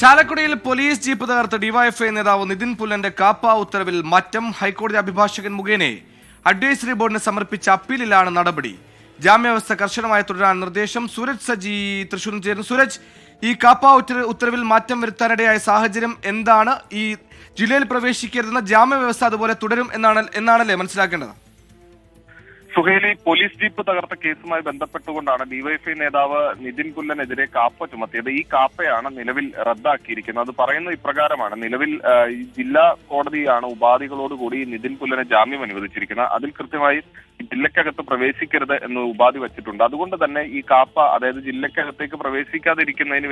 ചാലക്കുടിയിൽ police jeep തകർത്ത് DYFI നേതാവ് നിതിൻ പുല്ലന്റെ കാപ്പ ഉത്തരവിൽ മാറ്റം. ഹൈക്കോടതി അഭിഭാഷകൻ മുഖേന അഡ്വൈസറി ബോർഡിന് സമർപ്പിച്ച അപ്പീലിലാണ് നടപടി. ജാമ്യാവസ്ഥ കർശനമായി തുടരാൻ നിർദ്ദേശം. സൂരജ് സജി തൃശൂരിൽ ചേരുന്നു. സൂരജ്, ഈ കാപ്പ ഉത്തരവിൽ മാറ്റം വരുത്താനിടയായ സാഹചര്യം എന്താണ്? ഈ ജില്ലയിൽ പ്രവേശിക്കരുതെന്ന ജാമ്യവ്യവസ്ഥ അതുപോലെ തുടരും എന്നാണല്ലേ മനസ്സിലാക്കേണ്ടത്? സുഹേലി, പോലീസ് ജീപ്പ് തകർത്ത കേസുമായി ബന്ധപ്പെട്ടുകൊണ്ടാണ് ഡിവൈഎഫ്ഐ നേതാവ് നിതിൻ പുല്ലനെതിരെ കാപ്പ ചുമത്തിയത്. ഈ കാപ്പയാണ് നിലവിൽ റദ്ദാക്കിയിരിക്കുന്നത്. അത് പറയുന്നത് ഇപ്രകാരമാണ്. നിലവിൽ ജില്ലാ കോടതിയാണ് ഉപാധികളോടുകൂടി നിതിൻ പുല്ലനെ ജാമ്യം അനുവദിച്ചിരിക്കുന്നത്. അതിൽ കൃത്യമായി ജില്ലക്കകത്ത് പ്രവേശിക്കരുത് എന്ന് ഉപാധി വെച്ചിട്ടുണ്ട്. അതുകൊണ്ട് തന്നെ ഈ കാപ്പ, അതായത് ജില്ലക്കകത്തേക്ക് പ്രവേശിപ്പിക്കാതിരിക്കുന്നതിന്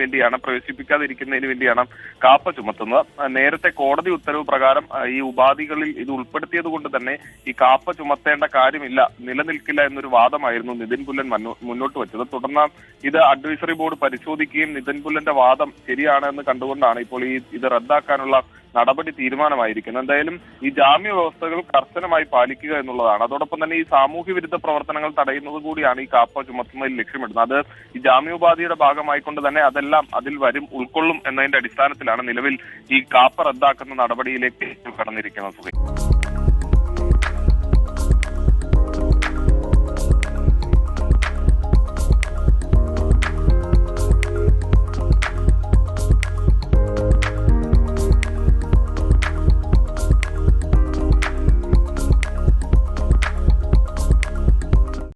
വേണ്ടിയാണ് കാപ്പ ചുമത്തുന്നത്. നേരത്തെ കോടതി ഉത്തരവ് പ്രകാരം ഈ ഉപാധികളിൽ ഇത് ഉൾപ്പെടുത്തിയത് കൊണ്ട് തന്നെ ഈ കാപ്പ ചുമത്തേണ്ട കാര്യമില്ല, നിലനിൽക്കില്ല എന്നൊരു വാദമായിരുന്നു നിതിൻ പുല്ലൻ മുന്നോട്ട് വെച്ചത്. തുടർന്ന് ഇത് അഡ്വൈസറി ബോർഡ് പരിശോധിക്കുകയും നിതിൻ പുല്ലന്റെ വാദം ശരിയാണ് എന്ന് കണ്ടുകൊണ്ടാണ് ഇപ്പോൾ ഇത് റദ്ദാക്കാനുള്ള നടപടി തീരുമാനമായിരിക്കുന്നത്. എന്തായാലും ഈ ജാമ്യ വ്യവസ്ഥകൾ കർശനമായി പാലിക്കുക എന്നുള്ളതാണ്. അതോടൊപ്പം തന്നെ ഈ സാമൂഹ്യ വിരുദ്ധ പ്രവർത്തനങ്ങൾ തടയുന്നത് കൂടിയാണ് ഈ കാപ്പ ചുമത്തുന്നതിൽ ലക്ഷ്യമിടുന്നത്. അത് ഈ ജാമ്യോപാധിയുടെ ഭാഗമായിക്കൊണ്ട് തന്നെ അതെല്ലാം അതിൽ ഉൾക്കൊള്ളും എന്നതിന്റെ അടിസ്ഥാനത്തിലാണ് നിലവിൽ ഈ കാപ്പ റദ്ദാക്കുന്ന നടപടിയിലേക്ക് കടന്നിരിക്കുന്നത്.